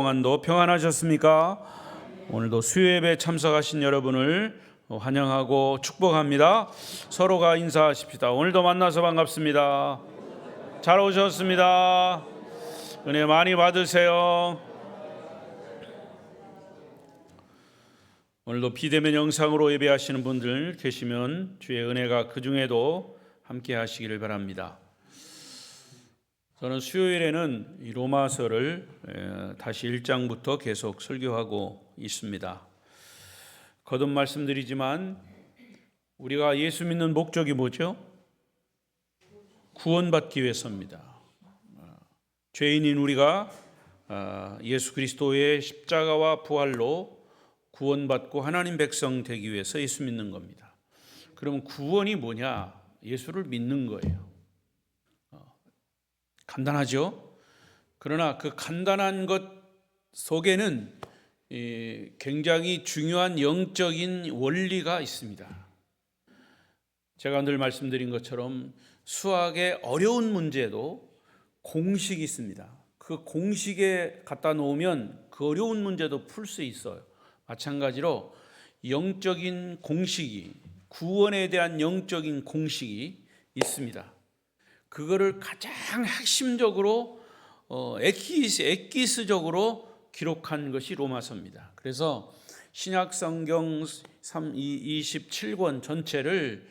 동안도 평안하셨습니까? 오늘도 수요예배 참석하신 여러분을 환영하고 축복합니다. 서로가 인사하십시다. 오늘도 만나서 반갑습니다. 잘 오셨습니다. 은혜 많이 받으세요. 오늘도 비대면 영상으로 예배하시는 분들 계시면 주의 은혜가 그 중에도 함께 하시기를 바랍니다. 저는 수요일에는 이 로마서를 다시 1장부터 계속 설교하고 있습니다. 거듭 말씀드리지만 우리가 예수 믿는 목적이 뭐죠? 구원받기 위해서입니다. 죄인인 우리가 예수 그리스도의 십자가와 부활로 구원받고 하나님 백성 되기 위해서 예수 믿는 겁니다. 그럼 구원이 뭐냐? 예수를 믿는 거예요. 간단하죠? 그러나 그 간단한 것 속에는 굉장히 중요한 영적인 원리가 있습니다. 제가 늘 말씀드린 것처럼 수학의 어려운 문제도 공식이 있습니다. 그 공식에 갖다 놓으면 그 어려운 문제도 풀 수 있어요. 마찬가지로 영적인 공식이, 구원에 대한 영적인 공식이 있습니다. 그거를 가장 핵심적으로 엑기스적으로 기록한 것이 로마서입니다. 그래서 신약 성경 27권 전체를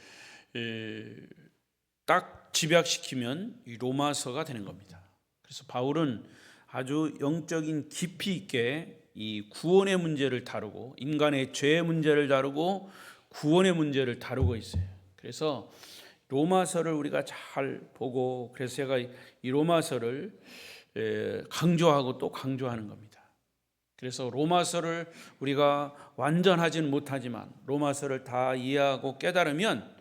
딱 집약시키면 이 로마서가 되는 겁니다. 그래서 바울은 아주 영적인 깊이 있게 이 구원의 문제를 다루고 인간의 죄의 문제를 다루고 구원의 문제를 다루고 있어요. 그래서 로마서를 우리가 잘 보고, 그래서 제가 이 로마서를 강조하고 또 강조하는 겁니다. 그래서 로마서를 우리가 완전하지는 못하지만 로마서를 다 이해하고 깨달으면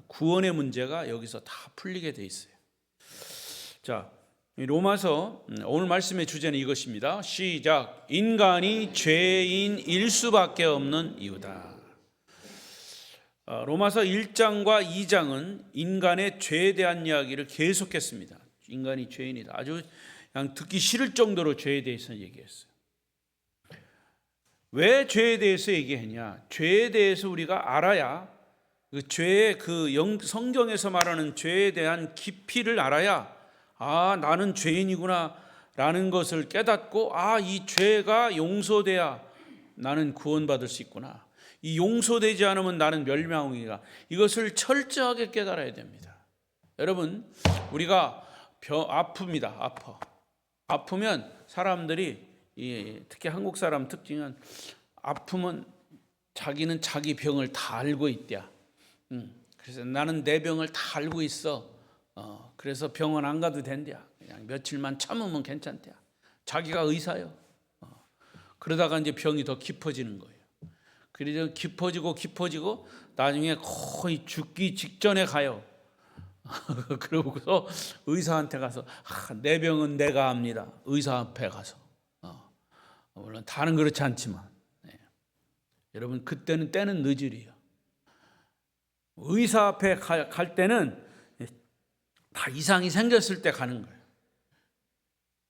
구원의 문제가 여기서 다 풀리게 돼 있어요. 자, 이 로마서 오늘 말씀의 주제는 이것입니다. 시작. 인간이 죄인일 수밖에 없는 이유다. 로마서 1장과 2장은 인간의 죄에 대한 이야기를 계속했습니다. 인간이 죄인이다. 아주 그냥 듣기 싫을 정도로 죄에 대해서 얘기했어요. 왜 죄에 대해서 얘기했냐? 죄에 대해서 우리가 알아야 그 죄의 성경에서 말하는 죄에 대한 깊이를 알아야 나는 죄인이구나 라는 것을 깨닫고 이 죄가 용서돼야 나는 구원받을 수 있구나. 이 용서되지 않으면 나는 멸망이다. 이것을 철저하게 깨달아야 됩니다. 여러분, 우리가 아픕니다. 아프면 사람들이, 특히 한국 사람 특징은 아프면 자기는 자기 병을 다 알고 있대야. 그래서 나는 내 병을 다 알고 있어. 그래서 병원 안 가도 된대야. 그냥 며칠만 참으면 괜찮대야. 자기가 의사요. 그러다가 이제 병이 더 깊어지는 거예요. 그래서 깊어지고 나중에 거의 죽기 직전에 가요. 그러고서 의사한테 가서 내 병은 내가 압니다. 의사 앞에 가서. 물론 다는 그렇지 않지만 여러분, 그때는 때는 늦으리요. 의사 앞에 갈 때는 다 이상이 생겼을 때 가는 거예요.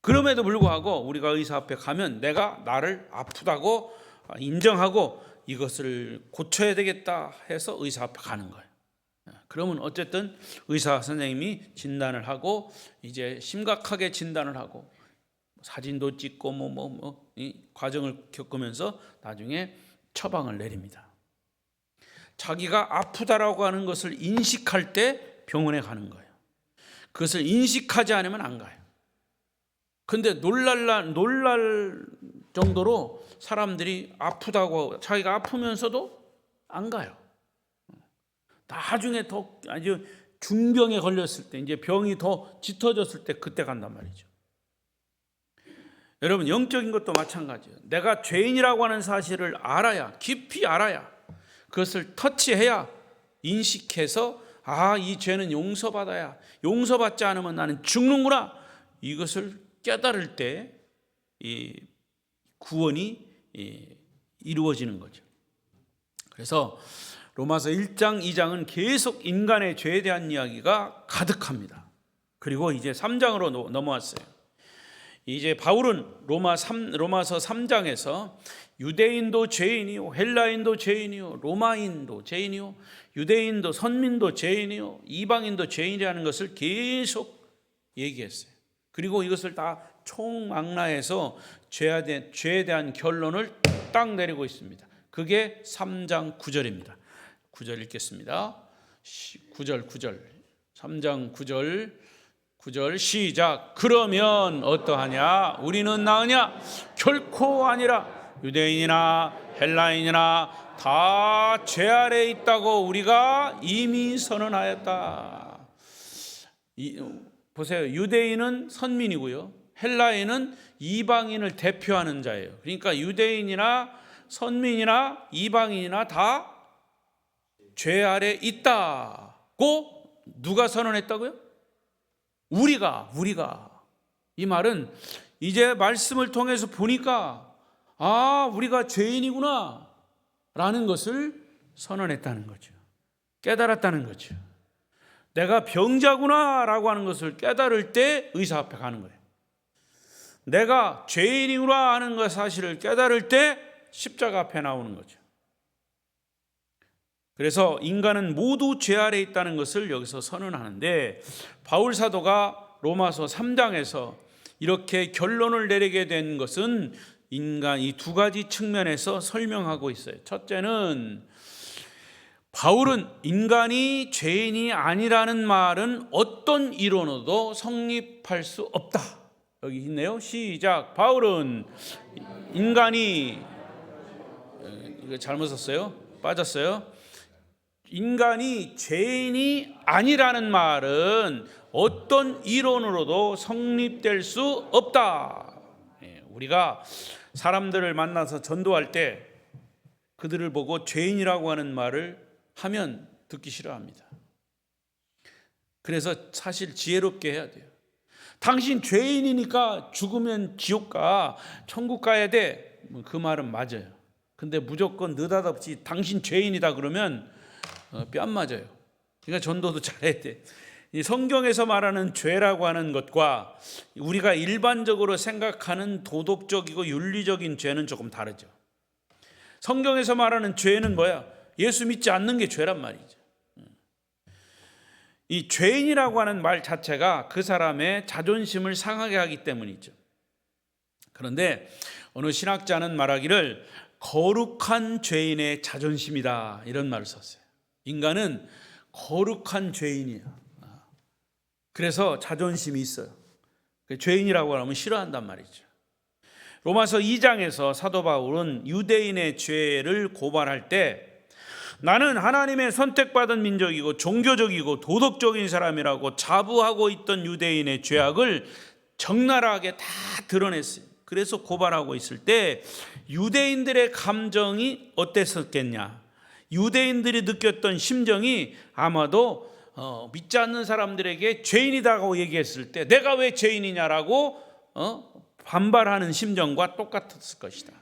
그럼에도 불구하고 우리가 의사 앞에 가면 내가 나를 아프다고 인정하고 이것을 고쳐야 되겠다 해서 의사 앞에 가는 거예요. 그러면 어쨌든 의사 선생님이 진단을 하고 이제 심각하게 진단을 하고 사진도 찍고 이 과정을 겪으면서 나중에 처방을 내립니다. 자기가 아프다라고 하는 것을 인식할 때 병원에 가는 거예요. 그것을 인식하지 않으면 안 가요. 근데 놀랄 정도로 사람들이 아프다고 자기가 아프면서도 안 가요. 나중에 더 아주 중병에 걸렸을 때, 이제 병이 더 짙어졌을 때 그때 간단 말이죠. 여러분, 영적인 것도 마찬가지예요. 내가 죄인이라고 하는 사실을 알아야, 깊이 알아야, 그것을 터치해야, 인식해서 이 죄는 용서받아야, 용서받지 않으면 나는 죽는구나, 이것을 깨달을 때 이 구원이 이루어지는 거죠. 그래서 로마서 1장, 2장은 계속 인간의 죄에 대한 이야기가 가득합니다. 그리고 이제 3장으로 넘어왔어요. 이제 바울은 로마서 3장에서 유대인도 죄인이요, 헬라인도 죄인이요, 로마인도 죄인이요, 유대인도 선민도 죄인이요, 이방인도 죄인이라는 것을 계속 얘기했어요. 그리고 이것을 다 총망라해서 죄에 대한 결론을 딱 내리고 있습니다. 그게 3장 9절입니다. 9절 읽겠습니다. 9절 3장 9절 시작. 그러면 어떠하냐? 우리는 나으냐? 결코 아니라 유대인이나 헬라인이나 다 죄 아래에 있다고 우리가 이미 선언하였다. 보세요. 유대인은 선민이고요, 헬라인은 이방인을 대표하는 자예요. 그러니까 유대인이나 선민이나 이방인이나 다 죄 아래 있다고 누가 선언했다고요? 우리가. 이 말은 이제 말씀을 통해서 보니까 우리가 죄인이구나 라는 것을 선언했다는 거죠. 깨달았다는 거죠. 내가 병자구나 라고 하는 것을 깨달을 때 의사 앞에 가는 거예요. 내가 죄인이구나 하는 것 사실을 깨달을 때 십자가 앞에 나오는 거죠. 그래서 인간은 모두 죄 아래에 있다는 것을 여기서 선언하는데, 바울 사도가 로마서 3장에서 이렇게 결론을 내리게 된 것은 인간 이 두 가지 측면에서 설명하고 있어요. 첫째는 바울은 인간이 죄인이 아니라는 말은 어떤 이론으로도 성립할 수 없다. 여기 있네요. 시작. 바울은 인간이, 이거 잘못 썼어요. 빠졌어요. 인간이 죄인이 아니라는 말은 어떤 이론으로도 성립될 수 없다. 우리가 사람들을 만나서 전도할 때 그들을 보고 죄인이라고 하는 말을 하면 듣기 싫어합니다. 그래서 사실 지혜롭게 해야 돼요. 당신 죄인이니까 죽으면 지옥 가, 천국 가야 돼. 그 말은 맞아요. 근데 무조건 느닷없이 당신 죄인이다 그러면 뺨 맞아요. 그러니까 전도도 잘해야 돼. 이 성경에서 말하는 죄라고 하는 것과 우리가 일반적으로 생각하는 도덕적이고 윤리적인 죄는 조금 다르죠. 성경에서 말하는 죄는 뭐야? 예수 믿지 않는 게 죄란 말이죠. 이 죄인이라고 하는 말 자체가 그 사람의 자존심을 상하게 하기 때문이죠. 그런데 어느 신학자는 말하기를 거룩한 죄인의 자존심이다, 이런 말을 썼어요. 인간은 거룩한 죄인이야. 그래서 자존심이 있어요. 죄인이라고 하면 싫어한단 말이죠. 로마서 2장에서 사도 바울은 유대인의 죄를 고발할 때 나는 하나님의 선택받은 민족이고 종교적이고 도덕적인 사람이라고 자부하고 있던 유대인의 죄악을 적나라하게 다 드러냈어요. 그래서 고발하고 있을 때 유대인들의 감정이 어땠었겠냐? 유대인들이 느꼈던 심정이 아마도 믿지 않는 사람들에게 죄인이다고 얘기했을 때 내가 왜 죄인이냐라고 반발하는 심정과 똑같았을 것이다.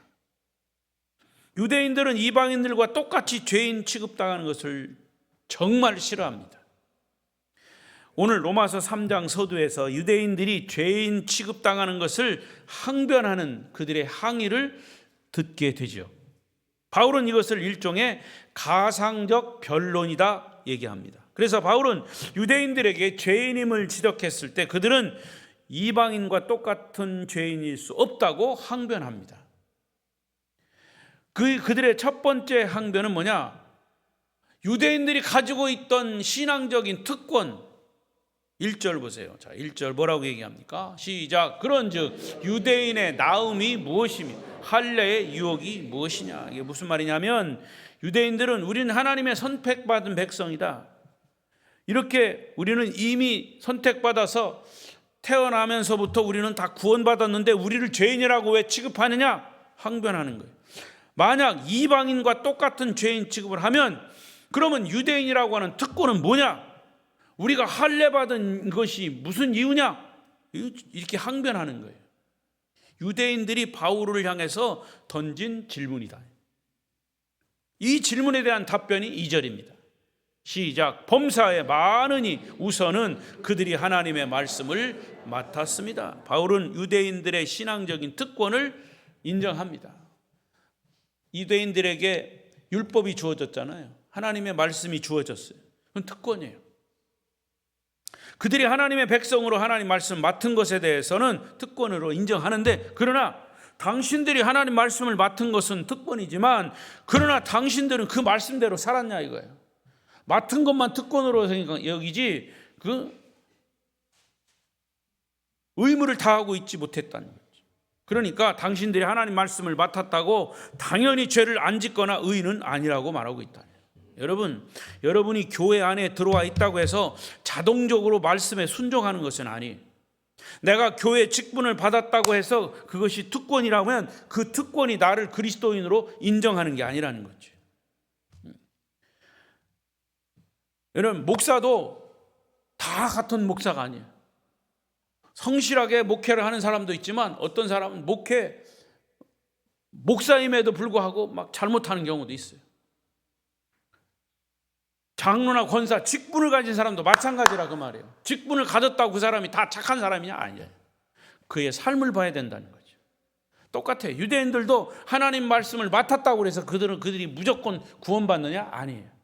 유대인들은 이방인들과 똑같이 죄인 취급당하는 것을 정말 싫어합니다. 오늘 로마서 3장 서두에서 유대인들이 죄인 취급당하는 것을 항변하는 그들의 항의를 듣게 되죠. 바울은 이것을 일종의 가상적 변론이다 얘기합니다. 그래서 바울은 유대인들에게 죄인임을 지적했을 때 그들은 이방인과 똑같은 죄인일 수 없다고 항변합니다. 그들의 첫 번째 항변은 뭐냐? 유대인들이 가지고 있던 신앙적인 특권. 1절 보세요. 자, 1절 뭐라고 얘기합니까? 시작. 그런즉 유대인의 나음이 무엇이며 할례의 유혹이 무엇이냐? 이게 무슨 말이냐면 유대인들은 우리는 하나님의 선택받은 백성이다. 이렇게 우리는 이미 선택받아서 태어나면서부터 우리는 다 구원받았는데 우리를 죄인이라고 왜 취급하느냐? 항변하는 거예요. 만약 이방인과 똑같은 죄인 취급을 하면 그러면 유대인이라고 하는 특권은 뭐냐? 우리가 할례 받은 것이 무슨 이유냐? 이렇게 항변하는 거예요. 유대인들이 바울을 향해서 던진 질문이다. 이 질문에 대한 답변이 2절입니다. 시작. 범사에 많으니 우선은 그들이 하나님의 말씀을 맡았습니다. 바울은 유대인들의 신앙적인 특권을 인정합니다. 유대인들에게 율법이 주어졌잖아요. 하나님의 말씀이 주어졌어요. 그건 특권이에요. 그들이 하나님의 백성으로 하나님 말씀을 맡은 것에 대해서는 특권으로 인정하는데, 그러나 당신들이 하나님 말씀을 맡은 것은 특권이지만, 그러나 당신들은 그 말씀대로 살았냐 이거예요. 맡은 것만 특권으로 여기지 그 의무를 다하고 있지 못했다는 거죠. 그러니까 당신들이 하나님 말씀을 맡았다고 당연히 죄를 안 짓거나 의인은 아니라고 말하고 있다. 여러분이 교회 안에 들어와 있다고 해서 자동적으로 말씀에 순종하는 것은 아니에요. 내가 교회 직분을 받았다고 해서 그것이 특권이라면 그 특권이 나를 그리스도인으로 인정하는 게 아니라는 거죠. 여러분, 목사도 다 같은 목사가 아니에요. 성실하게 목회를 하는 사람도 있지만 어떤 사람은 목사임에도 불구하고 막 잘못하는 경우도 있어요. 장로나 권사, 직분을 가진 사람도 마찬가지라 그 말이에요. 직분을 가졌다고 그 사람이 다 착한 사람이냐? 아니에요. 그의 삶을 봐야 된다는 거죠. 똑같아요. 유대인들도 하나님 말씀을 맡았다고 해서 그들이 무조건 구원받느냐? 아니에요.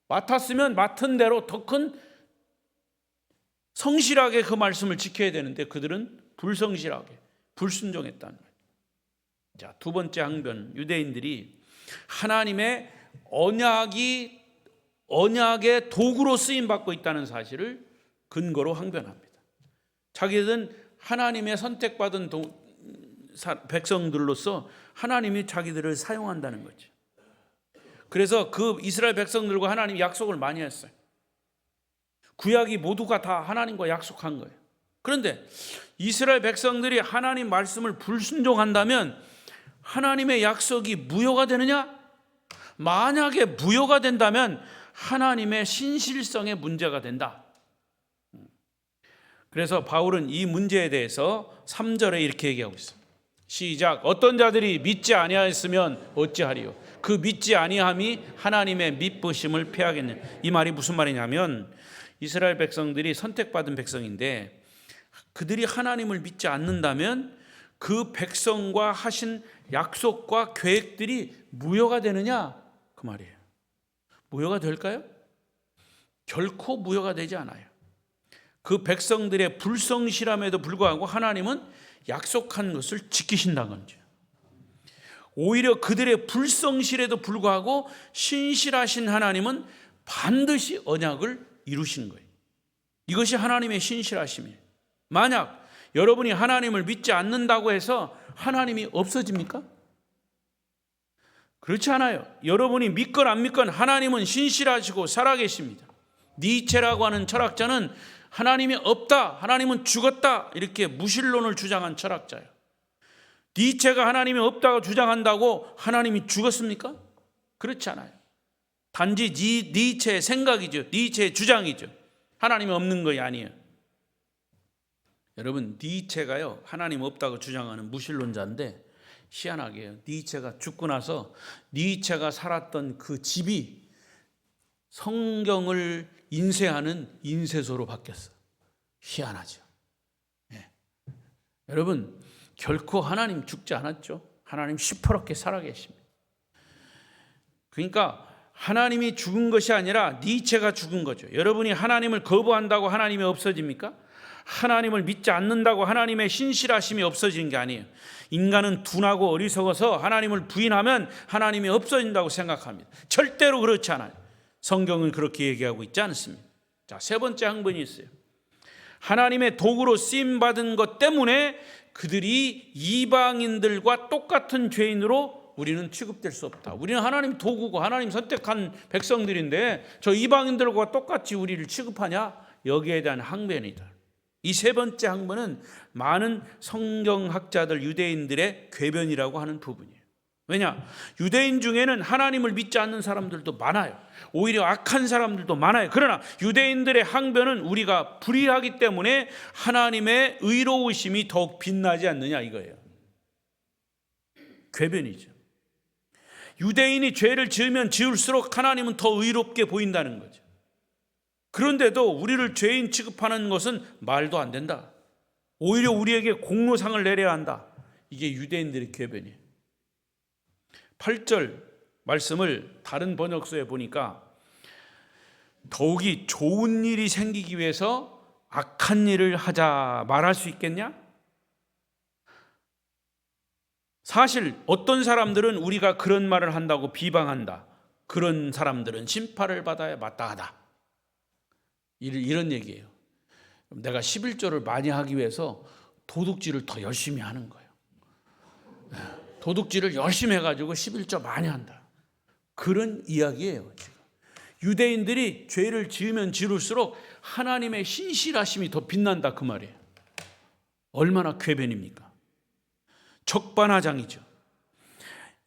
맡았으면 맡은 대로 더 큰 성실하게 그 말씀을 지켜야 되는데 그들은 불성실하게 불순종했다는 거예요. 자, 두 번째 항변, 유대인들이 하나님의 언약의 도구로 쓰임 받고 있다는 사실을 근거로 항변합니다. 자기들은 하나님의 선택받은 백성들로서 하나님이 자기들을 사용한다는 거죠. 그래서 그 이스라엘 백성들과 하나님이 약속을 많이 했어요. 구약이 모두가 다 하나님과 약속한 거예요. 그런데 이스라엘 백성들이 하나님 말씀을 불순종한다면 하나님의 약속이 무효가 되느냐? 만약에 무효가 된다면 하나님의 신실성에 문제가 된다. 그래서 바울은 이 문제에 대해서 3절에 이렇게 얘기하고 있습니다. 시작. 어떤 자들이 믿지 아니하였으면 어찌하리요? 그 믿지 아니함이 하나님의 믿으심을 패하겠느냐. 이 말이 무슨 말이냐면 이스라엘 백성들이 선택받은 백성인데 그들이 하나님을 믿지 않는다면 그 백성과 하신 약속과 계획들이 무효가 되느냐? 그 말이에요. 무효가 될까요? 결코 무효가 되지 않아요. 그 백성들의 불성실함에도 불구하고 하나님은 약속한 것을 지키신다는 거죠. 오히려 그들의 불성실에도 불구하고 신실하신 하나님은 반드시 언약을 이루신 거예요. 이것이 하나님의 신실하심이에요. 만약 여러분이 하나님을 믿지 않는다고 해서 하나님이 없어집니까? 그렇지 않아요. 여러분이 믿건 안 믿건 하나님은 신실하시고 살아계십니다. 니체라고 하는 철학자는 하나님이 없다, 하나님은 죽었다 이렇게 무신론을 주장한 철학자예요. 니체가 하나님이 없다고 주장한다고 하나님이 죽었습니까? 그렇지 않아요. 단지 니체의 생각이죠. 니체의 주장이죠. 하나님이 없는 것이 아니에요. 여러분, 니체가요 하나님 없다고 주장하는 무신론자인데 희한하게요, 니체가 죽고 나서 니체가 살았던 그 집이 성경을 인쇄하는 인쇄소로 바뀌었어요. 희한하죠. 네. 여러분, 결코 하나님 죽지 않았죠. 하나님 시퍼렇게 살아계십니다. 그러니까 하나님이 죽은 것이 아니라 니체가 죽은 거죠. 여러분이 하나님을 거부한다고 하나님이 없어집니까? 하나님을 믿지 않는다고 하나님의 신실하심이 없어지는 게 아니에요. 인간은 둔하고 어리석어서 하나님을 부인하면 하나님이 없어진다고 생각합니다. 절대로 그렇지 않아요. 성경은 그렇게 얘기하고 있지 않습니다. 자, 세 번째 항변이 있어요. 하나님의 도구로 쓰임받은 것 때문에 그들이 이방인들과 똑같은 죄인으로 우리는 취급될 수 없다. 우리는 하나님 도구고 하나님 선택한 백성들인데 저 이방인들과 똑같이 우리를 취급하냐? 여기에 대한 항변이다. 이 세 번째 항변은 많은 성경학자들 유대인들의 궤변이라고 하는 부분이에요. 왜냐? 유대인 중에는 하나님을 믿지 않는 사람들도 많아요. 오히려 악한 사람들도 많아요. 그러나 유대인들의 항변은 우리가 불의하기 때문에 하나님의 의로우심이 더욱 빛나지 않느냐 이거예요. 궤변이죠. 유대인이 죄를 지으면 지을수록 하나님은 더 의롭게 보인다는 거죠. 그런데도 우리를 죄인 취급하는 것은 말도 안 된다. 오히려 우리에게 공로상을 내려야 한다. 이게 유대인들의 궤변이에요. 8절 말씀을 다른 번역서에 보니까 더욱이 좋은 일이 생기기 위해서 악한 일을 하자 말할 수 있겠냐? 사실 어떤 사람들은 우리가 그런 말을 한다고 비방한다. 그런 사람들은 심판을 받아야 마땅하다. 이런 얘기예요. 내가 11조를 많이 하기 위해서 도둑질을 더 열심히 하는 거예요. 도둑질을 열심히 해가지고 11조 많이 한다. 그런 이야기예요. 지금. 유대인들이 죄를 지으면 지을수록 하나님의 신실하심이 더 빛난다 그 말이에요. 얼마나 궤변입니까? 적반하장이죠.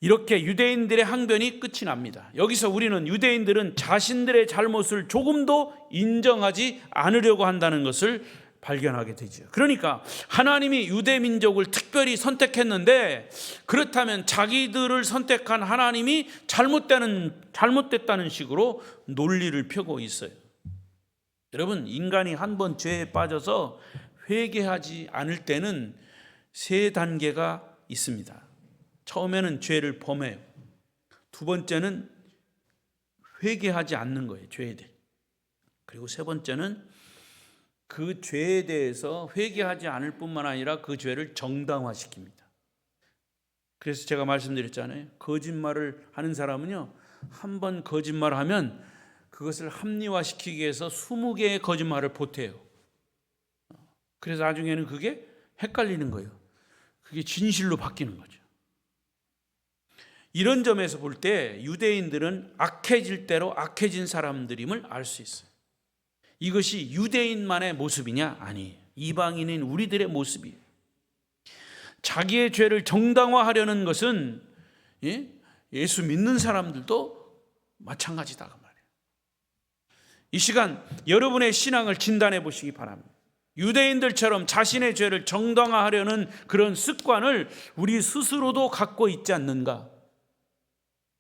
이렇게 유대인들의 항변이 끝이 납니다. 여기서 우리는 유대인들은 자신들의 잘못을 조금도 인정하지 않으려고 한다는 것을 발견하게 되죠. 그러니까 하나님이 유대 민족을 특별히 선택했는데 그렇다면 자기들을 선택한 하나님이 잘못됐다는 식으로 논리를 펴고 있어요. 여러분, 인간이 한 번 죄에 빠져서 회개하지 않을 때는 세 단계가 있습니다. 처음에는 죄를 범해요. 두 번째는 회개하지 않는 거예요. 죄에 대해. 그리고 세 번째는 그 죄에 대해서 회개하지 않을 뿐만 아니라 그 죄를 정당화시킵니다. 그래서 제가 말씀드렸잖아요. 거짓말을 하는 사람은요, 한 번 거짓말을 하면 그것을 합리화시키기 위해서 20개의 거짓말을 보태요. 그래서 나중에는 그게 헷갈리는 거예요. 그게 진실로 바뀌는 거죠. 이런 점에서 볼 때 유대인들은 악해질 대로 악해진 사람들임을 알 수 있어요. 이것이 유대인만의 모습이냐? 아니에요. 이방인인 우리들의 모습이에요. 자기의 죄를 정당화하려는 것은 예수 믿는 사람들도 마찬가지다 그 말이에요. 이 시간 여러분의 신앙을 진단해 보시기 바랍니다. 유대인들처럼 자신의 죄를 정당화하려는 그런 습관을 우리 스스로도 갖고 있지 않는가?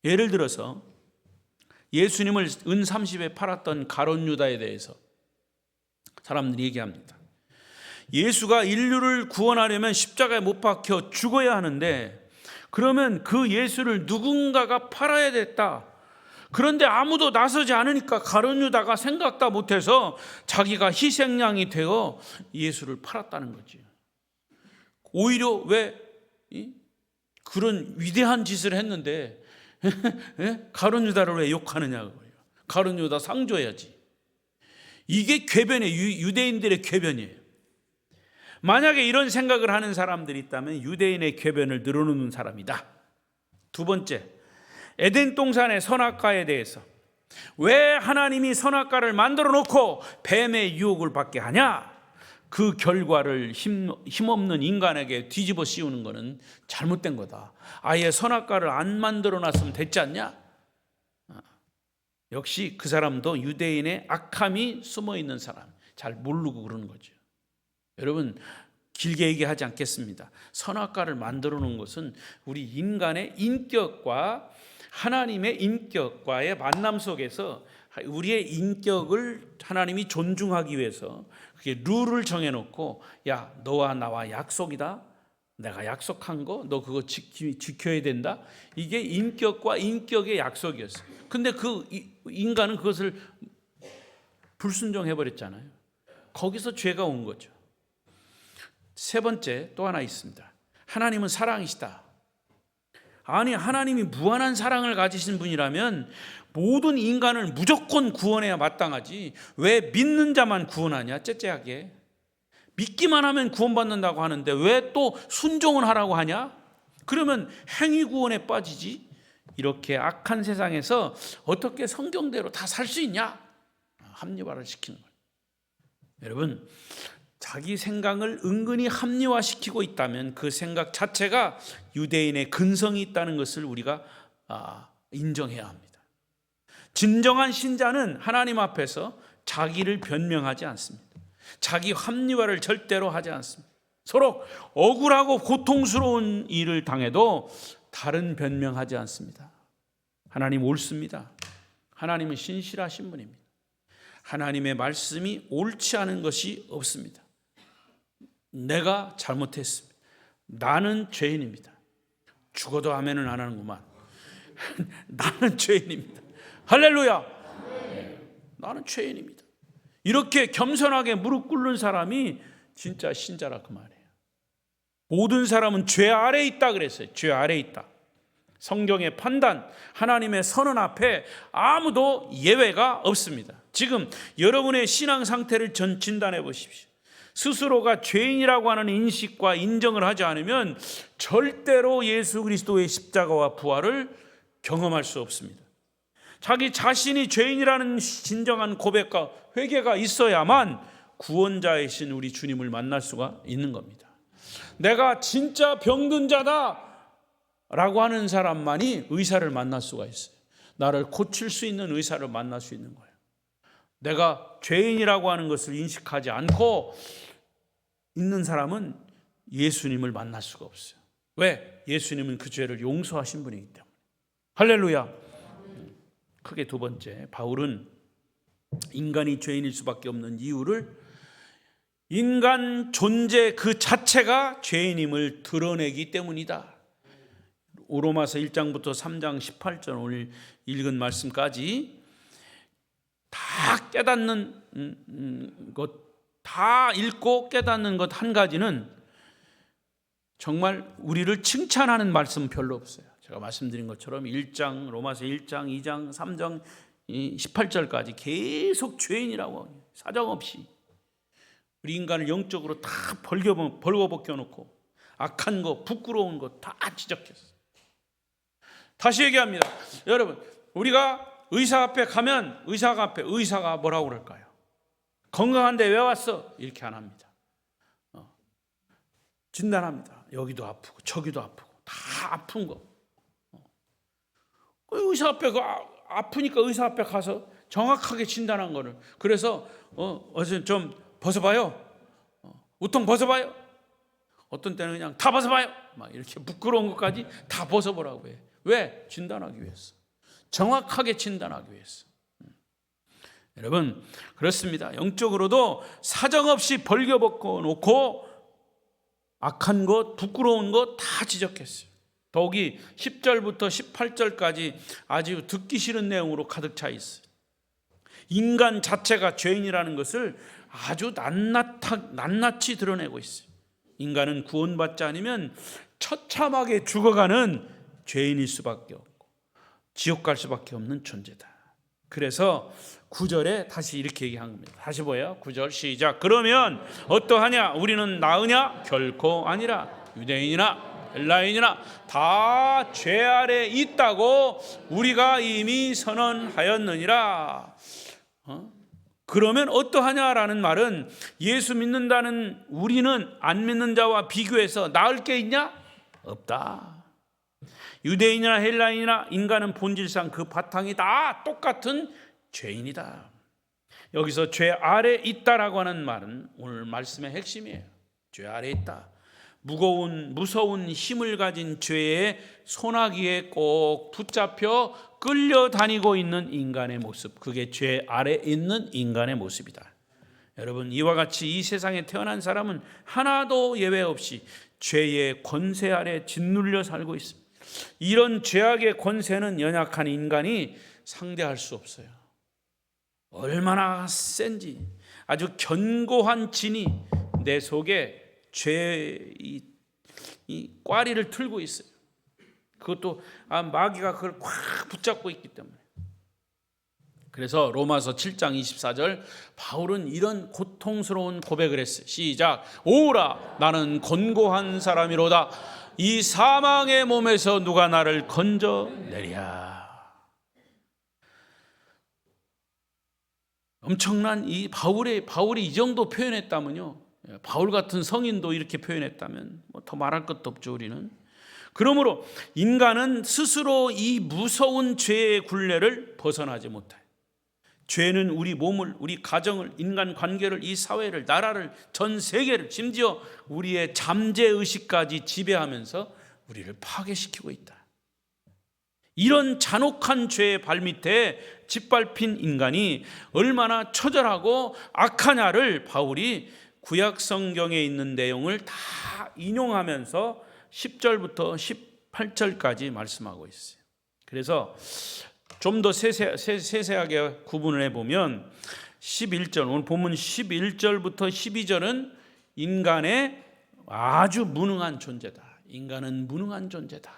예를 들어서 예수님을 은 30에 팔았던 가룟 유다에 대해서 사람들이 얘기합니다. 예수가 인류를 구원하려면 십자가에 못 박혀 죽어야 하는데 그러면 그 예수를 누군가가 팔아야 됐다. 그런데 아무도 나서지 않으니까 가룟 유다가 생각도 못해서 자기가 희생양이 되어 예수를 팔았다는 거지. 오히려 왜 그런 위대한 짓을 했는데 가룟 유다를 왜 욕하느냐고요. 가룟 유다 상 줘야지. 이게 궤변이에요. 유대인들의 궤변이에요. 만약에 이런 생각을 하는 사람들이 있다면 유대인의 궤변을 늘어놓는 사람이다. 두 번째, 에덴 동산의 선악과에 대해서 왜 하나님이 선악과를 만들어 놓고 뱀의 유혹을 받게 하냐? 그 결과를 힘없는 인간에게 뒤집어 씌우는 것은 잘못된 거다. 아예 선악과를 안 만들어 놨으면 됐지 않냐? 역시 그 사람도 유대인의 악함이 숨어 있는 사람, 잘 모르고 그러는 거죠. 여러분, 길게 얘기하지 않겠습니다. 선악과를 만들어 놓은 것은 우리 인간의 인격과 하나님의 인격과의 만남 속에서 우리의 인격을 하나님이 존중하기 위해서 그게 룰을 정해놓고, 야, 너와 나와 약속이다. 내가 약속한 거 너 그거 지켜야 된다. 이게 인격과 인격의 약속이었어요. 근데 그 인간은 그것을 불순종해 버렸잖아요. 거기서 죄가 온 거죠. 세 번째 또 하나 있습니다. 하나님은 사랑이시다. 아니, 하나님이 무한한 사랑을 가지신 분이라면 모든 인간을 무조건 구원해야 마땅하지 왜 믿는 자만 구원하냐? 째째하게 믿기만 하면 구원받는다고 하는데 왜 또 순종을 하라고 하냐? 그러면 행위 구원에 빠지지. 이렇게 악한 세상에서 어떻게 성경대로 다 살 수 있냐? 합리화를 시키는 거예요. 여러분, 자기 생각을 은근히 합리화시키고 있다면 그 생각 자체가 유대인의 근성이 있다는 것을 우리가 인정해야 합니다. 진정한 신자는 하나님 앞에서 자기를 변명하지 않습니다. 자기 합리화를 절대로 하지 않습니다. 서로 억울하고 고통스러운 일을 당해도 다른 변명하지 않습니다. 하나님 옳습니다. 하나님은 신실하신 분입니다. 하나님의 말씀이 옳지 않은 것이 없습니다. 내가 잘못했습니다. 나는 죄인입니다. 죽어도 아멘은 안 하는구만. 나는 죄인입니다. 할렐루야. 나는 죄인입니다. 이렇게 겸손하게 무릎 꿇는 사람이 진짜 신자라 그 말이에요. 모든 사람은 죄 아래 있다 그랬어요. 죄 아래 있다. 성경의 판단, 하나님의 선언 앞에 아무도 예외가 없습니다. 지금 여러분의 신앙 상태를 진단해 보십시오. 스스로가 죄인이라고 하는 인식과 인정을 하지 않으면 절대로 예수 그리스도의 십자가와 부활을 경험할 수 없습니다. 자기 자신이 죄인이라는 진정한 고백과 회개가 있어야만 구원자이신 우리 주님을 만날 수가 있는 겁니다. 내가 진짜 병든 자다 라고 하는 사람만이 의사를 만날 수가 있어요. 나를 고칠 수 있는 의사를 만날 수 있는 거예요. 내가 죄인이라고 하는 것을 인식하지 않고 있는 사람은 예수님을 만날 수가 없어요. 왜? 예수님은 그 죄를 용서하신 분이기 때문에. 할렐루야. 크게 두 번째, 바울은 인간이 죄인일 수밖에 없는 이유를 인간 존재 그 자체가 죄인임을 드러내기 때문이다. 로마서 1장부터 3장 18절 오늘 읽은 말씀까지 다 깨닫는 것, 다 읽고 깨닫는 것 한 가지는 정말 우리를 칭찬하는 말씀은 별로 없어요. 제가 말씀드린 것처럼 1장, 로마서 1장, 2장, 3장 18절까지 계속 죄인이라고 사정없이 우리 인간을 영적으로 다 벌거벗겨 놓고 악한 거, 부끄러운 거 다 지적했어요. 다시 얘기합니다. 여러분, 우리가 의사 앞에 가면 의사가 뭐라고 그럴까요? 건강한데 왜 왔어? 이렇게 안 합니다. 진단합니다. 여기도 아프고 저기도 아프고 다 아픈 거. 의사 앞에 아프니까 의사 앞에 가서 정확하게 진단한 거를. 그래서 어제 좀 벗어봐요. 우통 벗어봐요. 어떤 때는 그냥 다 벗어봐요. 막 이렇게 부끄러운 것까지 다 벗어보라고 해요. 왜? 진단하기 위해서. 정확하게 진단하기 위해서. 여러분, 그렇습니다. 영적으로도 사정없이 벌겨벗고 놓고 악한 것, 부끄러운 것 다 지적했어요. 더욱이 10절부터 18절까지 아주 듣기 싫은 내용으로 가득 차 있어요. 인간 자체가 죄인이라는 것을 아주 낱낱이 드러내고 있어요. 인간은 구원받지 않으면 처참하게 죽어가는 죄인일 수밖에 없고 지옥 갈 수밖에 없는 존재다. 그래서 9절에 다시 이렇게 얘기한 겁니다. 다시 보여요. 9절 시작. 그러면 어떠하냐? 우리는 나으냐? 결코 아니라. 유대인이나 헬라인이나 다 죄 아래 있다고 우리가 이미 선언하였느니라. 그러면 어떠하냐라는 말은 예수 믿는다는 우리는 안 믿는 자와 비교해서 나을 게 있냐? 없다. 유대인이나 헬라인이나 인간은 본질상 그 바탕이 다 똑같은 죄인이다. 여기서 죄 아래 있다라고 하는 말은 오늘 말씀의 핵심이에요. 죄 아래 있다. 무서운 힘을 가진 죄의 소나기에 꼭 붙잡혀 끌려다니고 있는 인간의 모습, 그게 죄 아래 있는 인간의 모습이다. 여러분, 이와 같이 이 세상에 태어난 사람은 하나도 예외 없이 죄의 권세 아래 짓눌려 살고 있습니다. 이런 죄악의 권세는 연약한 인간이 상대할 수 없어요. 얼마나 센지 아주 견고한 진이 내 속에 죄의 이 꽈리를 틀고 있어요. 그것도 마귀가 그걸 꽉 붙잡고 있기 때문에. 그래서 로마서 7장 24절 바울은 이런 고통스러운 고백을 했어요. 시작. 오라 나는 곤고한 사람이로다. 이 사망의 몸에서 누가 나를 건져내랴. 엄청난 이 바울이 이 정도 표현했다면요, 바울 같은 성인도 이렇게 표현했다면 뭐 더 말할 것도 없죠. 우리는 그러므로 인간은 스스로 이 무서운 죄의 굴레를 벗어나지 못해요. 죄는 우리 몸을, 우리 가정을, 인간 관계를, 이 사회를, 나라를, 전 세계를, 심지어 우리의 잠재의식까지 지배하면서 우리를 파괴시키고 있다. 이런 잔혹한 죄의 발밑에 짓밟힌 인간이 얼마나 처절하고 악하냐를 바울이 구약 성경에 있는 내용을 다 인용하면서 10절부터 18절까지 말씀하고 있어요. 그래서 좀 더 세세하게 구분을 해보면 11절, 오늘 본문 11절부터 12절은 인간의 아주 무능한 존재다. 인간은 무능한 존재다.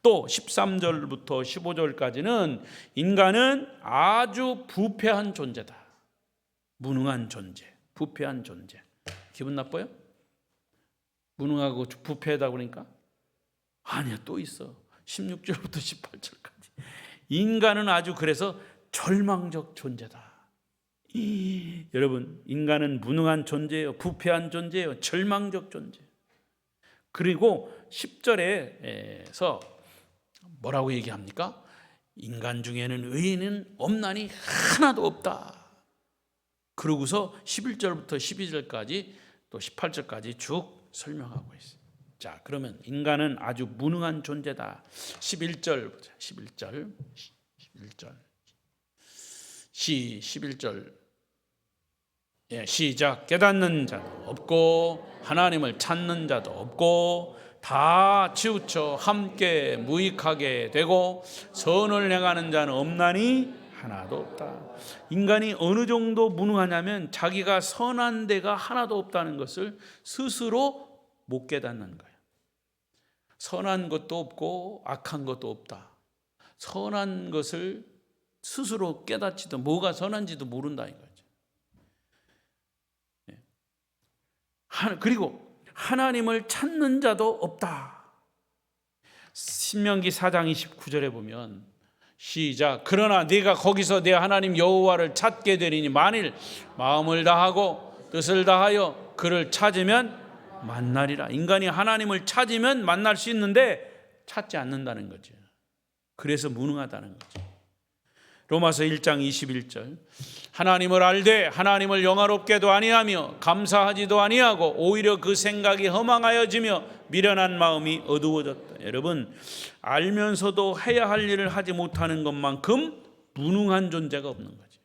또 13절부터 15절까지는 인간은 아주 부패한 존재다. 무능한 존재, 부패한 존재. 기분 나빠요? 무능하고 부패하다 그러니까? 아니야, 또 있어. 16절부터 18절까지. 인간은 아주 그래서 절망적 존재다. 여러분, 인간은 무능한 존재예요. 부패한 존재예요. 절망적 존재. 그리고 10절에서 뭐라고 얘기합니까? 인간 중에는 의인은 없나니 하나도 없다. 그러고서 11절부터 12절까지 또 18절까지 쭉 설명하고 있어요. 자, 그러면 인간은 아주 무능한 존재다. 11절 보자. 11절. 시작. 깨닫는 자도 없고 하나님을 찾는 자도 없고 다 치우쳐 함께 무익하게 되고 선을 행하는 자는 없나니 하나도 없다. 인간이 어느 정도 무능하냐면 자기가 선한 데가 하나도 없다는 것을 스스로 못 깨닫는 거예요. 선한 것도 없고 악한 것도 없다. 선한 것을 스스로 깨닫지도, 뭐가 선한지도 모른다는 거죠. 그리고 하나님을 찾는 자도 없다. 신명기 4장 29절에 보면 시작. 그러나 네가 거기서 내 하나님 여호와를 찾게 되리니 만일 마음을 다하고 뜻을 다하여 그를 찾으면 만나리라. 인간이 하나님을 찾으면 만날 수 있는데 찾지 않는다는 거죠. 그래서 무능하다는 거죠. 로마서 1장 21절. 하나님을 알되 하나님을 영화롭게도 아니하며 감사하지도 아니하고 오히려 그 생각이 허망하여지며 미련한 마음이 어두워졌다. 여러분, 알면서도 해야 할 일을 하지 못하는 것만큼 무능한 존재가 없는 거죠.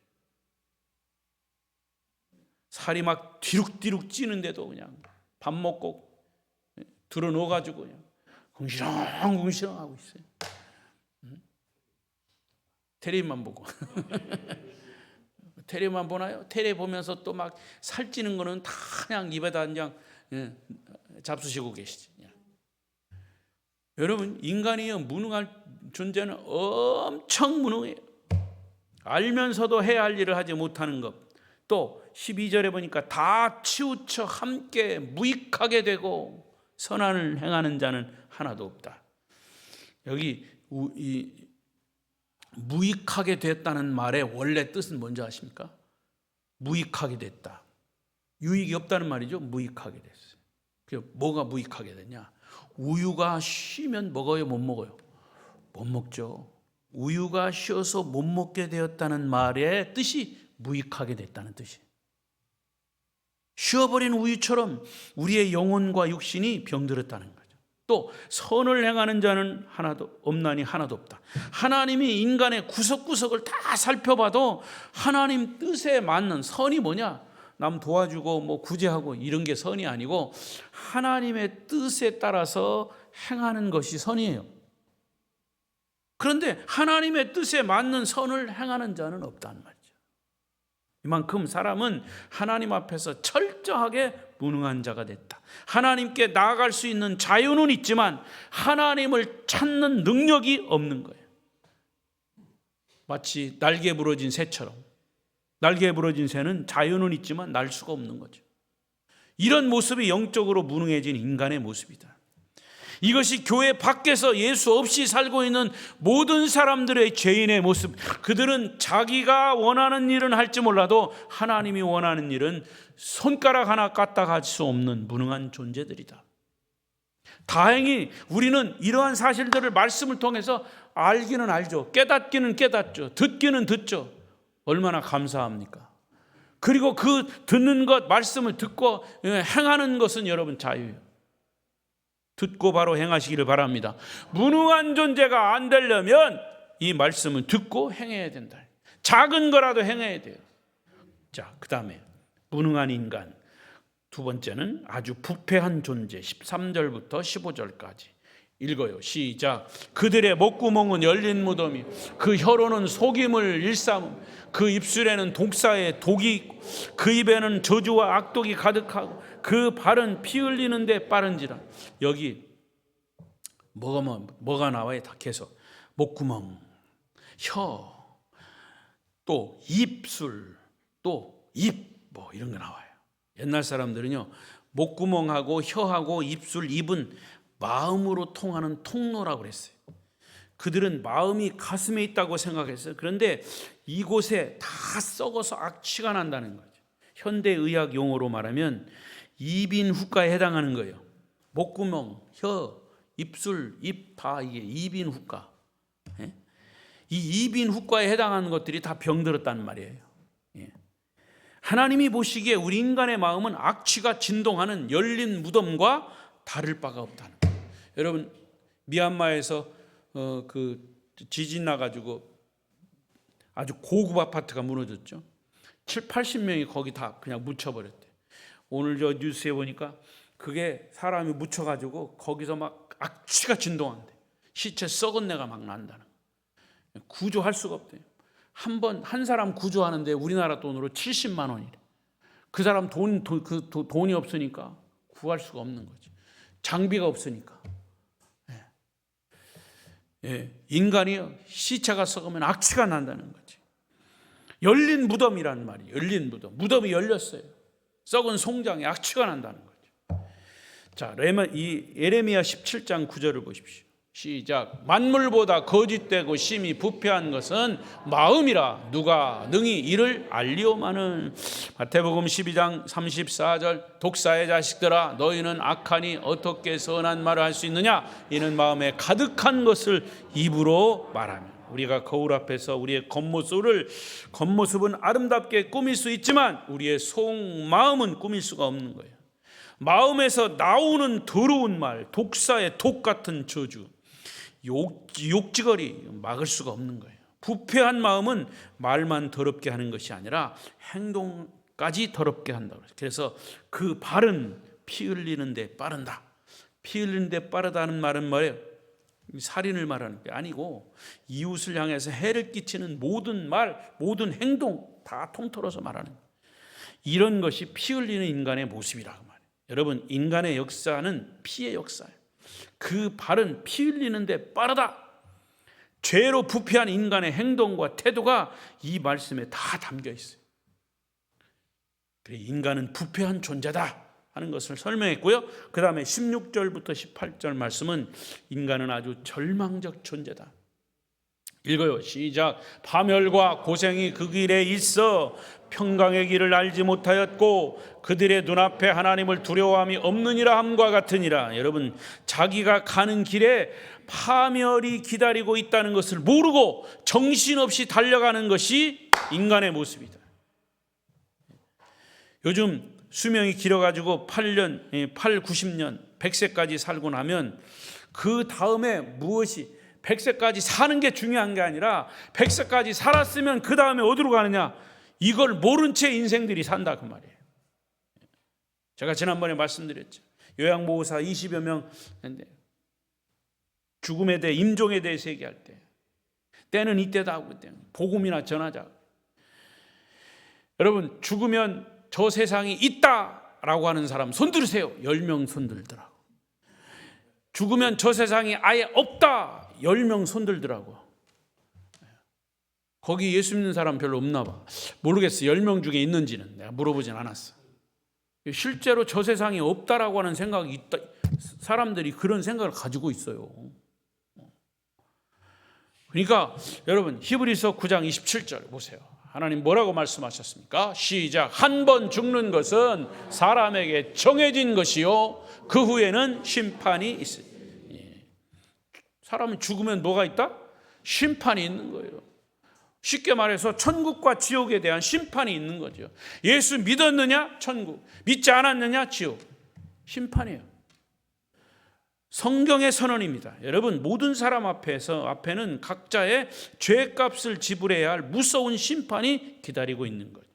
살이 막 뒤룩뒤룩 찌는데도 그냥 밥 먹고 들어 누워가지고 그냥 궁시렁궁시렁 하고 있어요. 텔레비만 보고 텔레비만 보나요? 텔레비 보면서 또 막 살찌는 거는 다 그냥 입에다 그냥 잡수시고 계시지. 여러분, 인간이요, 무능한 존재는 엄청 무능해요. 알면서도 해야 할 일을 하지 못하는 것. 또 12절에 보니까 다 치우쳐 함께 무익하게 되고 선한을 행하는 자는 하나도 없다. 여기 이 무익하게 됐다는 말의 원래 뜻은 뭔지 아십니까? 무익하게 됐다. 유익이 없다는 말이죠. 무익하게 됐어요. 뭐가 무익하게 됐냐? 우유가 쉬면 먹어요, 못 먹어요? 못 먹죠. 우유가 쉬어서 못 먹게 되었다는 말의 뜻이 무익하게 됐다는 뜻이에요. 쉬어버린 우유처럼 우리의 영혼과 육신이 병들었다는 거죠. 또 선을 행하는 자는 하나도 없나니 하나도 없다. 하나님이 인간의 구석구석을 다 살펴봐도 하나님 뜻에 맞는 선이 뭐냐? 남 도와주고 뭐 구제하고 이런 게 선이 아니고 하나님의 뜻에 따라서 행하는 것이 선이에요. 그런데 하나님의 뜻에 맞는 선을 행하는 자는 없다는 말이죠. 이만큼 사람은 하나님 앞에서 철저하게 무능한 자가 됐다. 하나님께 나아갈 수 있는 자유는 있지만 하나님을 찾는 능력이 없는 거예요. 마치 날개 부러진 새처럼. 날개 부러진 새는 자유는 있지만 날 수가 없는 거죠. 이런 모습이 영적으로 무능해진 인간의 모습이다. 이것이 교회 밖에서 예수 없이 살고 있는 모든 사람들의 죄인의 모습. 그들은 자기가 원하는 일은 할지 몰라도 하나님이 원하는 일은 손가락 하나 까딱할 수 없는 무능한 존재들이다. 다행히 우리는 이러한 사실들을 말씀을 통해서 알기는 알죠. 깨닫기는 깨닫죠. 듣기는 듣죠. 얼마나 감사합니까? 그리고 그 듣는 것, 말씀을 듣고 행하는 것은 여러분 자유예요. 듣고 바로 행하시기를 바랍니다. 무능한 존재가 안 되려면 이 말씀은 듣고 행해야 된다. 작은 거라도 행해야 돼요. 자, 그 다음에 무능한 인간. 두 번째는 아주 부패한 존재. 13절부터 15절까지 읽어요. 시작. 그들의 목구멍은 열린 무덤이, 그 혀로는 속임을 일삼음, 그 입술에는 독사의 독이 있고, 그 입에는 저주와 악독이 가득하고, 그 발은 피 흘리는데 빠른지라. 여기 뭐가 나와요? 다 계속 목구멍, 혀, 또 입술, 또 입, 뭐 이런 거 나와요. 옛날 사람들은요, 목구멍하고 혀하고 입술, 입은 마음으로 통하는 통로라고 그랬어요. 그들은 마음이 가슴에 있다고 생각했어요. 그런데 이곳에 다 썩어서 악취가 난다는 거죠. 현대의학 용어로 말하면 이빈후과에 해당하는 거예요. 목구멍, 혀, 입술, 입 다 이게 이빈후과. 이 이빈후과에 해당하는 것들이 다 병들었다는 말이에요. 하나님이 보시기에 우리 인간의 마음은 악취가 진동하는 열린 무덤과 다를 바가 없다는 거예요. 여러분, 미얀마에서 그 지진 나가지고 아주 고급 아파트가 무너졌죠. 70-80명이 거기 다 그냥 묻혀버렸대. 오늘 저 뉴스에 보니까 그게 사람이 묻혀가지고 거기서 막 악취가 진동한대. 시체 썩은 내가 막 난다는 거예요. 구조할 수가 없대요. 한 사람 구조하는데 우리나라 돈으로 70만 원이래. 그 사람 돈이 없으니까 구할 수가 없는 거죠. 장비가 없으니까. 인간이요, 시체가 썩으면 악취가 난다는 거지. 열린 무덤이라는 말이에요. 열린 무덤. 무덤이 열렸어요. 썩은 송장에 악취가 난다는 거죠. 자, 예레미야 17장 9절을 보십시오. 시작. 만물보다 거짓되고 심히 부패한 것은 마음이라 누가 능히 이를 알리오마는. 마태복음 12장 34절. 독사의 자식들아, 너희는 악하니 어떻게 선한 말을 할 수 있느냐? 이는 마음에 가득한 것을 입으로 말하며. 우리가 거울 앞에서 우리의 겉모습은 아름답게 꾸밀 수 있지만 우리의 속마음은 꾸밀 수가 없는 거예요. 마음에서 나오는 더러운 말, 독사의 독 같은 저주, 욕지거리 막을 수가 없는 거예요. 부패한 마음은 말만 더럽게 하는 것이 아니라 행동까지 더럽게 한다고. 그래서 그 발은 피 흘리는데 빠른다. 피 흘리는데 빠르다는 말은 뭐예요? 살인을 말하는 게 아니고 이웃을 향해서 해를 끼치는 모든 말, 모든 행동 다 통틀어서 말하는 거예요. 이런 것이 피 흘리는 인간의 모습이라고 말해요. 여러분, 인간의 역사는 피의 역사예요. 그 발은 피 흘리는데 빠르다. 죄로 부패한 인간의 행동과 태도가 이 말씀에 다 담겨 있어요. 그래, 인간은 부패한 존재다 하는 것을 설명했고요. 그 다음에 16절부터 18절 말씀은 인간은 아주 절망적 존재다. 읽어요. 시작. 파멸과 고생이 그 길에 있어 평강의 길을 알지 못하였고 그들의 눈앞에 하나님을 두려워함이 없느니라 함과 같으니라. 여러분, 자기가 가는 길에 파멸이 기다리고 있다는 것을 모르고 정신없이 달려가는 것이 인간의 모습이다. 요즘 수명이 길어가지고 90년, 100세까지 살고 나면 그 다음에 무엇이 100세까지 사는 게 중요한 게 아니라 100세까지 살았으면 그 다음에 어디로 가느냐, 이걸 모른 채 인생들이 산다 그 말이에요. 제가 지난번에 말씀드렸죠. 요양보호사 20여 명 죽음에 대해, 임종에 대해서 얘기할 때 때는 이때다 하고 복음이나 전하자. 여러분, 죽으면 저 세상이 있다라고 하는 사람 손 들으세요. 10명 손 들더라고. 죽으면 저 세상이 아예 없다, 10명 손 들더라고. 거기 예수 믿는 사람 별로 없나 봐. 모르겠어. 10명 중에 있는지는 내가 물어보진 않았어. 실제로 저 세상이 없다라고 하는 생각이 있다. 사람들이 그런 생각을 가지고 있어요. 그러니까 여러분, 히브리서 9장 27절 보세요. 하나님 뭐라고 말씀하셨습니까? 시작. 한 번 죽는 것은 사람에게 정해진 것이요 그 후에는 심판이 있으니. 사람이 죽으면 뭐가 있다? 심판이 있는 거예요. 쉽게 말해서 천국과 지옥에 대한 심판이 있는 거죠. 예수 믿었느냐? 천국. 믿지 않았느냐? 지옥. 심판이에요. 성경의 선언입니다. 여러분, 모든 사람 앞에는 각자의 죄값을 지불해야 할 무서운 심판이 기다리고 있는 거예요.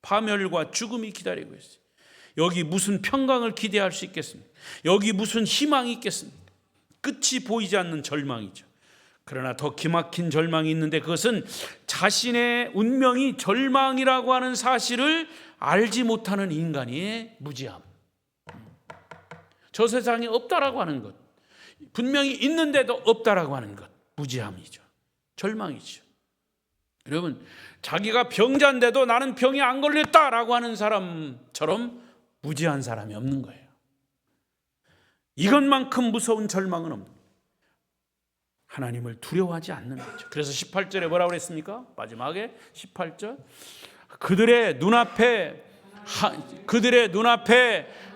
파멸과 죽음이 기다리고 있어요. 여기 무슨 평강을 기대할 수 있겠습니까? 여기 무슨 희망이 있겠습니까? 끝이 보이지 않는 절망이죠. 그러나 더 기막힌 절망이 있는데, 그것은 자신의 운명이 절망이라고 하는 사실을 알지 못하는 인간의 무지함. 저 세상에 없다라고 하는 것, 분명히 있는데도 없다라고 하는 것, 무지함이죠. 절망이죠. 여러분, 자기가 병자인데도 나는 병이 안 걸렸다라고 하는 사람처럼 무지한 사람이 없는 거예요. 이것만큼 무서운 절망은 없는 거예요. 하나님을 두려워하지 않는 거죠. 그래서 18절에 뭐라고 그랬습니까? 마지막에 18절, 그들의 눈앞에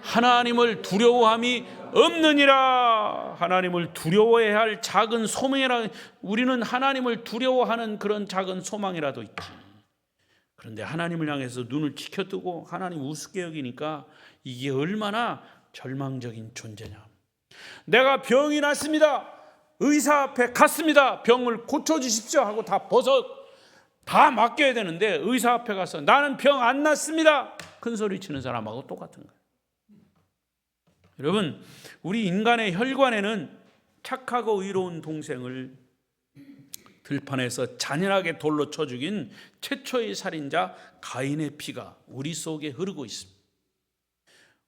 하나님을 두려워함이 없느니라. 하나님을 두려워해야 할 작은 소망이라, 우리는 하나님을 두려워하는 그런 작은 소망이라도 있지. 그런데 하나님을 향해서 눈을 치켜뜨고 하나님 우습게 여기니까 이게 얼마나 절망적인 존재냐. 내가 병이 났습니다, 의사 앞에 갔습니다, 병을 고쳐주십시오 하고 다 맡겨야 되는데, 의사 앞에 가서 나는 병 안 났습니다 큰 소리 치는 사람하고 똑같은 거예요. 여러분, 우리 인간의 혈관에는 착하고 의로운 동생을 들판에서 잔인하게 돌로 쳐 죽인 최초의 살인자 가인의 피가 우리 속에 흐르고 있습니다.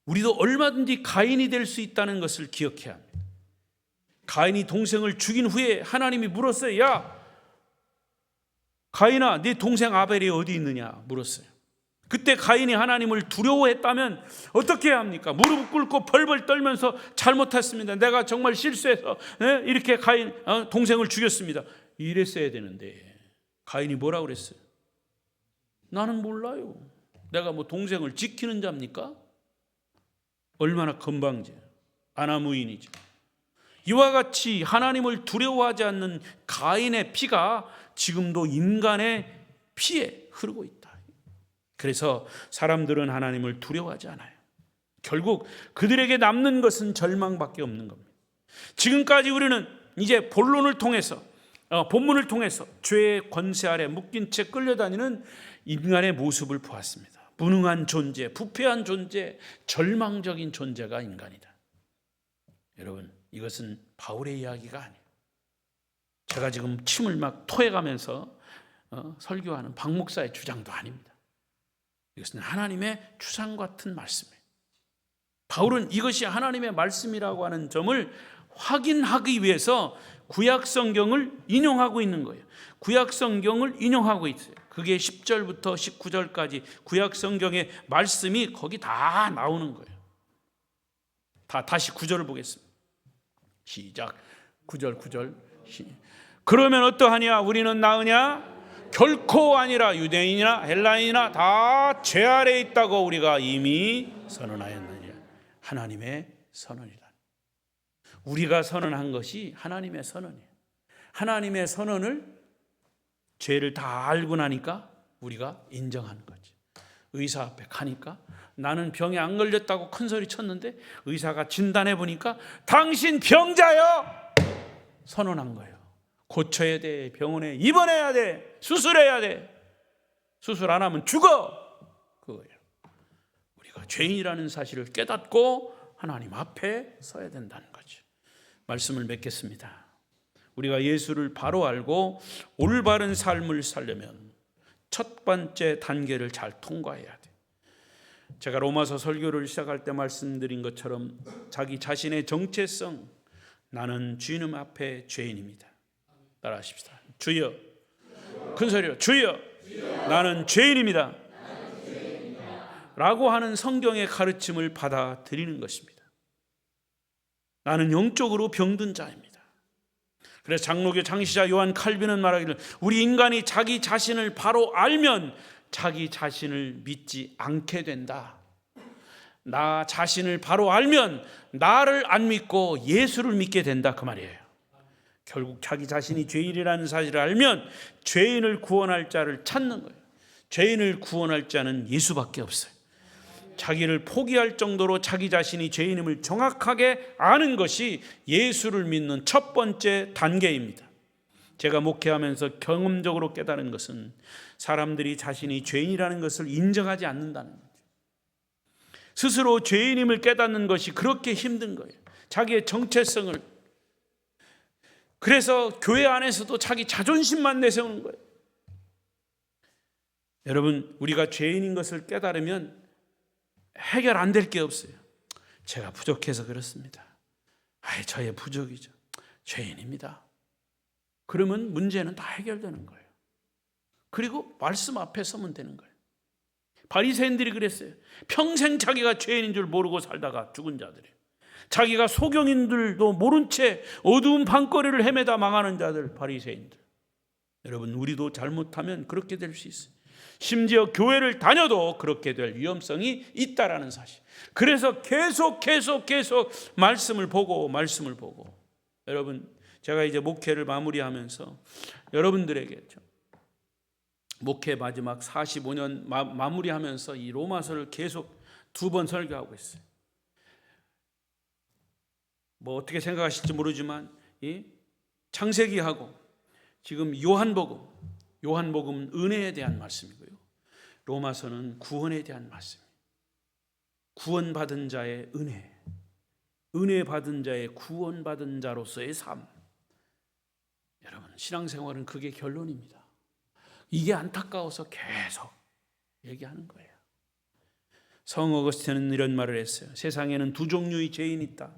우리도 얼마든지 가인이 될 수 있다는 것을 기억해야 합니다. 가인이 동생을 죽인 후에 하나님이 물었어요. 야, 가인아, 네 동생 아벨이 어디 있느냐 물었어요. 그때 가인이 하나님을 두려워했다면 어떻게 해야 합니까? 무릎 꿇고 벌벌 떨면서 잘못했습니다, 내가 정말 실수해서 이렇게 동생을 죽였습니다, 이랬어야 되는데, 가인이 뭐라고 그랬어요? 나는 몰라요. 내가 뭐 동생을 지키는 자입니까? 얼마나 건방져요. 아나무인이죠. 이와 같이 하나님을 두려워하지 않는 가인의 피가 지금도 인간의 피에 흐르고 있다. 그래서 사람들은 하나님을 두려워하지 않아요. 결국 그들에게 남는 것은 절망밖에 없는 겁니다. 지금까지 우리는 이제 본문을 통해서 죄의 권세 아래 묶인 채 끌려다니는 인간의 모습을 보았습니다. 무능한 존재, 부패한 존재, 절망적인 존재가 인간이다. 여러분, 이것은 바울의 이야기가 아니에요. 제가 지금 침을 막 토해가면서 설교하는 박 목사의 주장도 아닙니다. 이것은 하나님의 주장 같은 말씀이에요. 바울은 이것이 하나님의 말씀이라고 하는 점을 확인하기 위해서 구약 성경을 인용하고 있는 거예요. 구약 성경을 인용하고 있어요. 그게 10절부터 19절까지 구약 성경의 말씀이 거기 다 나오는 거예요. 다시 9절을 보겠습니다. 시작. 9절. 그러면 어떠하냐? 우리는 나으냐? 결코 아니라. 유대인이나 헬라인이나 다 죄 아래에 있다고 우리가 이미 선언하였느니라. 하나님의 선언이다. 우리가 선언한 것이 하나님의 선언이에요. 하나님의 선언을, 죄를 다 알고 나니까 우리가 인정하는 거지. 의사 앞에 가니까 나는 병에 안 걸렸다고 큰 소리 쳤는데 의사가 진단해 보니까 당신 병자요, 선언한 거예요. 고쳐야 돼, 병원에 입원해야 돼, 수술해야 돼. 수술 안 하면 죽어. 그거예요. 우리가 죄인이라는 사실을 깨닫고 하나님 앞에 서야 된다는 거죠. 말씀을 맺겠습니다. 우리가 예수를 바로 알고 올바른 삶을 살려면 첫 번째 단계를 잘 통과해야 돼. 제가 로마서 설교를 시작할 때 말씀드린 것처럼 자기 자신의 정체성, 나는 주님 앞에 죄인입니다. 따라하십시다. 주여, 큰 소리로 주여, 나는 죄인입니다 라고 하는 성경의 가르침을 받아들이는 것입니다. 나는 영적으로 병든 자입니다. 그래서 장로교 창시자 요한 칼빈은 말하기를, 우리 인간이 자기 자신을 바로 알면 자기 자신을 믿지 않게 된다. 나 자신을 바로 알면 나를 안 믿고 예수를 믿게 된다, 그 말이에요. 결국 자기 자신이 죄인이라는 사실을 알면 죄인을 구원할 자를 찾는 거예요. 죄인을 구원할 자는 예수밖에 없어요. 자기를 포기할 정도로 자기 자신이 죄인임을 정확하게 아는 것이 예수를 믿는 첫 번째 단계입니다. 제가 목회하면서 경험적으로 깨달은 것은 사람들이 자신이 죄인이라는 것을 인정하지 않는다는 거죠. 스스로 죄인임을 깨닫는 것이 그렇게 힘든 거예요. 자기의 정체성을. 그래서 교회 안에서도 자기 자존심만 내세우는 거예요. 여러분, 우리가 죄인인 것을 깨달으면 해결 안 될 게 없어요. 제가 부족해서 그렇습니다. 저의 부족이죠. 죄인입니다. 그러면 문제는 다 해결되는 거예요. 그리고 말씀 앞에 서면 되는 거예요. 바리새인들이 그랬어요. 평생 자기가 죄인인 줄 모르고 살다가 죽은 자들이에요. 자기가 소경인들도 모른 채 어두운 밤거리를 헤매다 망하는 자들, 바리새인들. 여러분, 우리도 잘못하면 그렇게 될 수 있어요. 심지어 교회를 다녀도 그렇게 될 위험성이 있다라는 사실. 그래서 계속 말씀을 보고. 여러분, 제가 이제 목회를 마무리하면서 여러분들에게 목회 마지막 45년 마무리하면서 이 로마서를 계속 2번 설교하고 있어요. 뭐 어떻게 생각하실지 모르지만 이 창세기하고 지금 요한복음은 은혜에 대한 말씀이고요. 로마서는 구원에 대한 말씀이에요. 구원받은 자의 은혜 받은 자의 구원받은 자로서의 삶. 여러분, 신앙생활은 그게 결론입니다. 이게 안타까워서 계속 얘기하는 거예요. 성 어거스틴은 이런 말을 했어요. 세상에는 두 종류의 죄인이 있다.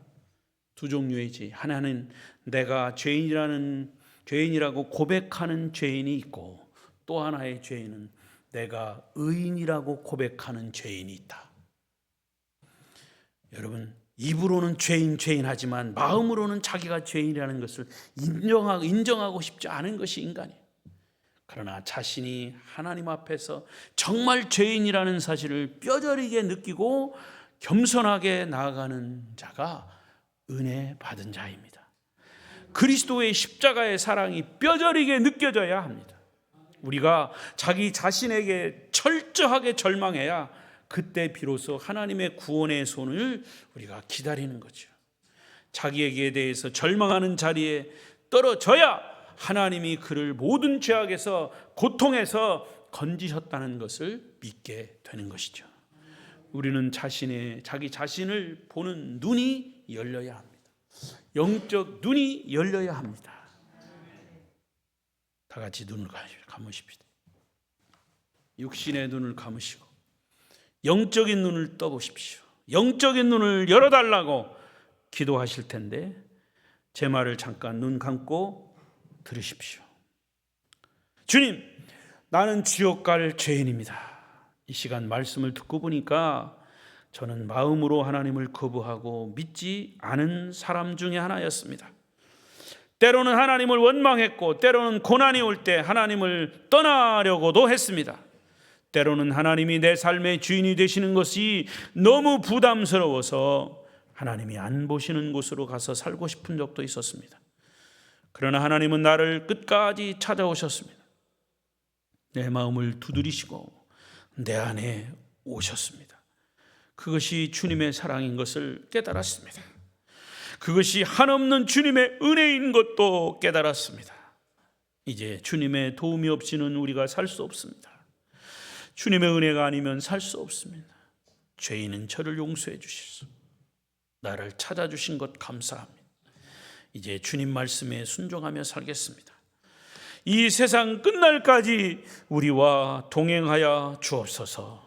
두 종류의 죄인. 하나는 내가 죄인이라고 고백하는 죄인이 있고, 또 하나의 죄인은 내가 의인이라고 고백하는 죄인이 있다. 여러분, 입으로는 죄인 하지만 마음으로는 자기가 죄인이라는 것을 인정하고 싶지 않은 것이 인간이에요. 그러나 자신이 하나님 앞에서 정말 죄인이라는 사실을 뼈저리게 느끼고 겸손하게 나아가는 자가 은혜 받은 자입니다. 그리스도의 십자가의 사랑이 뼈저리게 느껴져야 합니다. 우리가 자기 자신에게 철저하게 절망해야 그때 비로소 하나님의 구원의 손을 우리가 기다리는 거죠. 자기에게 대해서 절망하는 자리에 떨어져야 하나님이 그를 모든 죄악에서 고통에서 건지셨다는 것을 믿게 되는 것이죠. 우리는 자기 자신을 보는 눈이 열려야 합니다. 영적 눈이 열려야 합니다. 다 같이 눈을 감으십시다. 육신의 눈을 감으시고 영적인 눈을 떠보십시오. 영적인 눈을 열어달라고 기도하실 텐데 제 말을 잠깐 눈 감고 들으십시오. 주님, 나는 지옥 갈 죄인입니다. 이 시간 말씀을 듣고 보니까 저는 마음으로 하나님을 거부하고 믿지 않은 사람 중에 하나였습니다. 때로는 하나님을 원망했고, 때로는 고난이 올 때 하나님을 떠나려고도 했습니다. 때로는 하나님이 내 삶의 주인이 되시는 것이 너무 부담스러워서 하나님이 안 보시는 곳으로 가서 살고 싶은 적도 있었습니다. 그러나 하나님은 나를 끝까지 찾아오셨습니다. 내 마음을 두드리시고 내 안에 오셨습니다. 그것이 주님의 사랑인 것을 깨달았습니다. 그것이 한없는 주님의 은혜인 것도 깨달았습니다. 이제 주님의 도움이 없이는 우리가 살 수 없습니다. 주님의 은혜가 아니면 살 수 없습니다. 죄인은 저를 용서해 주시소. 나를 찾아주신 것 감사합니다. 이제 주님 말씀에 순종하며 살겠습니다. 이 세상 끝날까지 우리와 동행하여 주옵소서.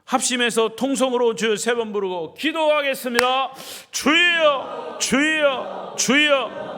합심해서 통성으로 주 3번 부르고 기도하겠습니다. 주여, 주여, 주여.